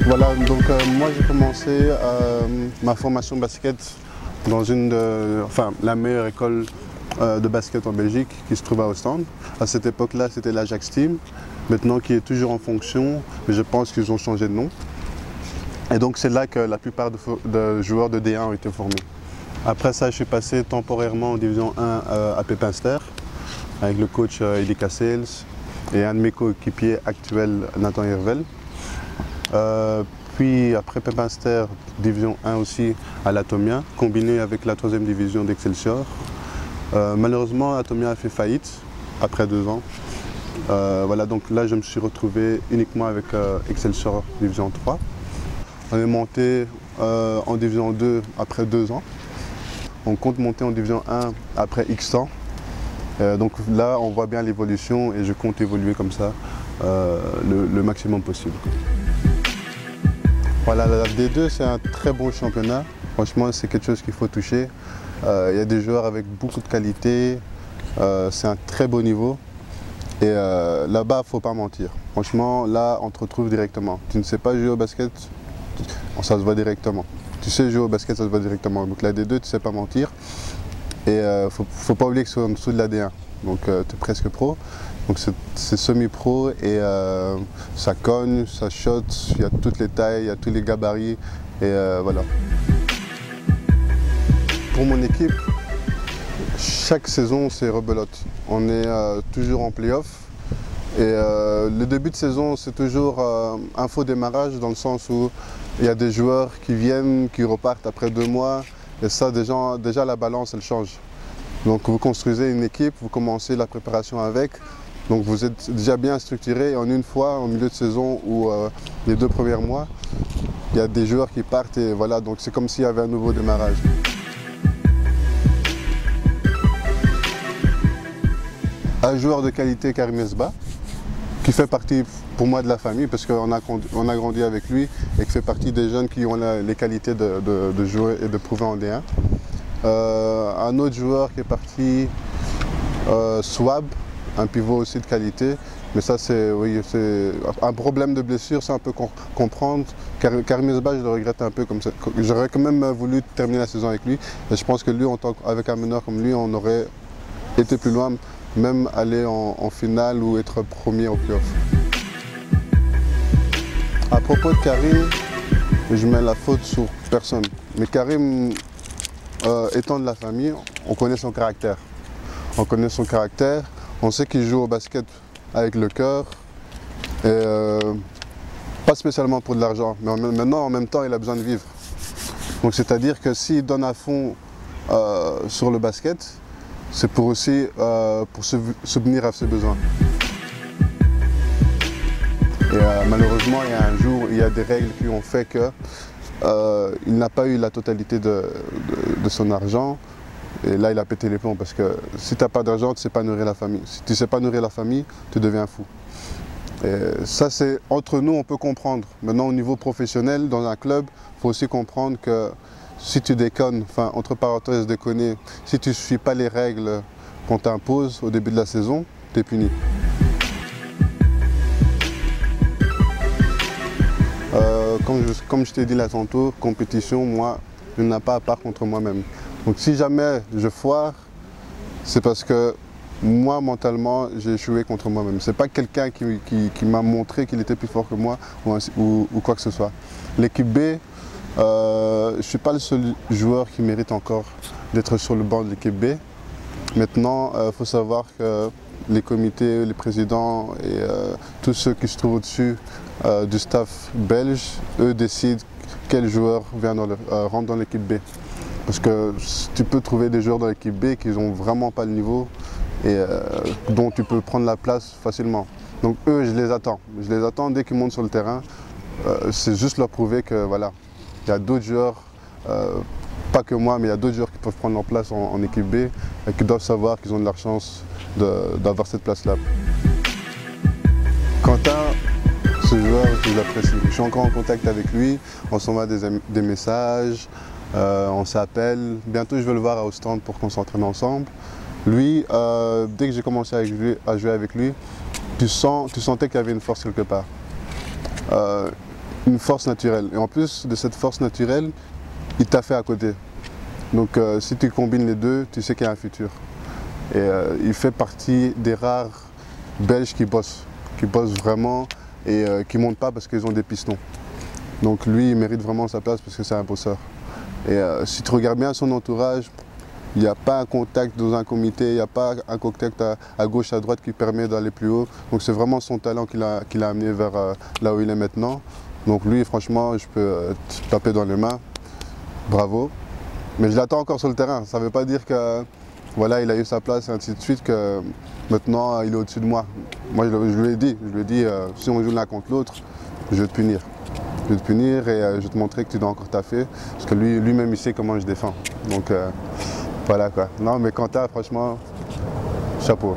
Voilà, donc moi j'ai commencé ma formation basket dans la meilleure école de basket en Belgique qui se trouve à Ostende. À cette époque-là, c'était l'Ajax Team, maintenant qui est toujours en fonction, mais je pense qu'ils ont changé de nom. Et donc c'est là que la plupart de joueurs de D1 ont été formés. Après ça, je suis passé temporairement en division 1 à Pepinster, avec le coach Eddy Cassels et un de mes coéquipiers actuels, Nathan Hervel. Puis après Pepinster, division 1 aussi à l'Atomia, combiné avec la 3e division d'Excelsior. Malheureusement, Atomia a fait faillite après 2 ans. Voilà, donc là je me suis retrouvé uniquement avec Excelsior division 3. On est monté en division 2 après 2 ans. On compte monter en division 1 après X temps. Donc là on voit bien l'évolution et je compte évoluer comme ça le maximum possible. Voilà, la D2 c'est un très bon championnat. Franchement c'est quelque chose qu'il faut toucher. Il y a des joueurs avec beaucoup de qualité, c'est un très beau niveau. Et là-bas, il ne faut pas mentir. Franchement, là, on te retrouve directement. Tu ne sais pas jouer au basket, ça se voit directement. Tu sais jouer au basket, ça se voit directement. Donc la D2, tu ne sais pas mentir. Et il ne faut pas oublier que c'est en dessous de la D1. Donc tu es presque pro. Donc c'est semi-pro et ça cogne, ça shot, il y a toutes les tailles, il y a tous les gabarits. Et voilà. Pour mon équipe, chaque saison c'est rebelote. On est toujours en play-off et le début de saison c'est toujours un faux démarrage dans le sens où il y a des joueurs qui viennent, qui repartent après 2 mois et ça déjà la balance elle change. Donc vous construisez une équipe, vous commencez la préparation avec, donc vous êtes déjà bien structuré et en une fois, au milieu de saison ou les 2 premiers mois, il y a des joueurs qui partent et voilà, donc c'est comme s'il y avait un nouveau démarrage. Un joueur de qualité, Karim Esba, qui fait partie pour moi de la famille parce qu'on a grandi avec lui et qui fait partie des jeunes qui ont les qualités de jouer et de prouver en D1. Un autre joueur qui est parti, Swab, un pivot aussi de qualité, mais ça c'est un problème de blessure, c'est un peu comprendre. Karim Esba, je le regrette un peu comme ça. J'aurais quand même voulu terminer la saison avec lui et je pense que lui, avec un meneur comme lui, on aurait été plus loin. Même aller en finale ou être premier au play-off. À propos de Karim, je mets la faute sur personne. Mais Karim, étant de la famille, on connaît son caractère. On connaît son caractère, on sait qu'il joue au basket avec le cœur. Et pas spécialement pour de l'argent, mais maintenant en même temps il a besoin de vivre. Donc c'est-à-dire que s'il donne à fond sur le basket, c'est pour aussi pour subvenir à ses besoins. Et malheureusement, il y a un jour, il y a des règles qui ont fait qu'il n'a pas eu la totalité de son argent. Et là, il a pété les plombs parce que si tu n'as pas d'argent, tu ne sais pas nourrir la famille. Si tu ne sais pas nourrir la famille, tu deviens fou. Et ça, c'est entre nous, on peut comprendre. Maintenant, au niveau professionnel, dans un club, il faut aussi comprendre que si tu déconnes, enfin entre parenthèses déconner, si tu ne suis pas les règles qu'on t'impose au début de la saison, tu es puni. Comme je t'ai dit là tantôt, compétition, moi, je n'ai pas à part contre moi-même. Donc si jamais je foire, c'est parce que moi, mentalement, j'ai échoué contre moi-même. Ce n'est pas quelqu'un qui m'a montré qu'il était plus fort que moi ou quoi que ce soit. L'équipe B, je ne suis pas le seul joueur qui mérite encore d'être sur le banc de l'équipe B. Maintenant, il faut savoir que les comités, les présidents et tous ceux qui se trouvent au-dessus du staff belge, eux décident quel joueur rentre dans l'équipe B. Parce que tu peux trouver des joueurs dans l'équipe B qui n'ont vraiment pas le niveau et dont tu peux prendre la place facilement. Donc eux, je les attends. Je les attends dès qu'ils montent sur le terrain. C'est juste leur prouver que voilà. Il y a d'autres joueurs, pas que moi, mais il y a d'autres joueurs qui peuvent prendre leur place en équipe B et qui doivent savoir qu'ils ont de la chance d'avoir cette place-là. Quentin, ce joueur, je l'apprécie. Je suis encore en contact avec lui, on s'envoie des messages, on s'appelle. Bientôt, je vais le voir à Ostende pour qu'on s'entraîne ensemble. Lui, dès que j'ai commencé à jouer avec lui, tu sentais qu'il y avait une force quelque part. une force naturelle. Et en plus de cette force naturelle, il t'a fait à côté. Donc si tu combines les deux, tu sais qu'il y a un futur. Et il fait partie des rares Belges qui bossent vraiment et qui ne montent pas parce qu'ils ont des pistons. Donc lui, il mérite vraiment sa place parce que c'est un bosseur. Et si tu regardes bien son entourage, il n'y a pas un contact dans un comité, il n'y a pas un contact à gauche, à droite qui permet d'aller plus haut. Donc c'est vraiment son talent qui l'a amené vers là où il est maintenant. Donc lui, franchement, je peux te taper dans les mains. Bravo. Mais je l'attends encore sur le terrain. Ça ne veut pas dire que voilà, il a eu sa place et ainsi de suite, que maintenant il est au-dessus de moi. Moi, je lui ai dit, si on joue l'un contre l'autre, je vais te punir. Je vais te punir et je vais te montrer que tu dois encore taffer. Parce que lui-même, il sait comment je défends. Donc voilà quoi. Non, mais Quentin, franchement, chapeau.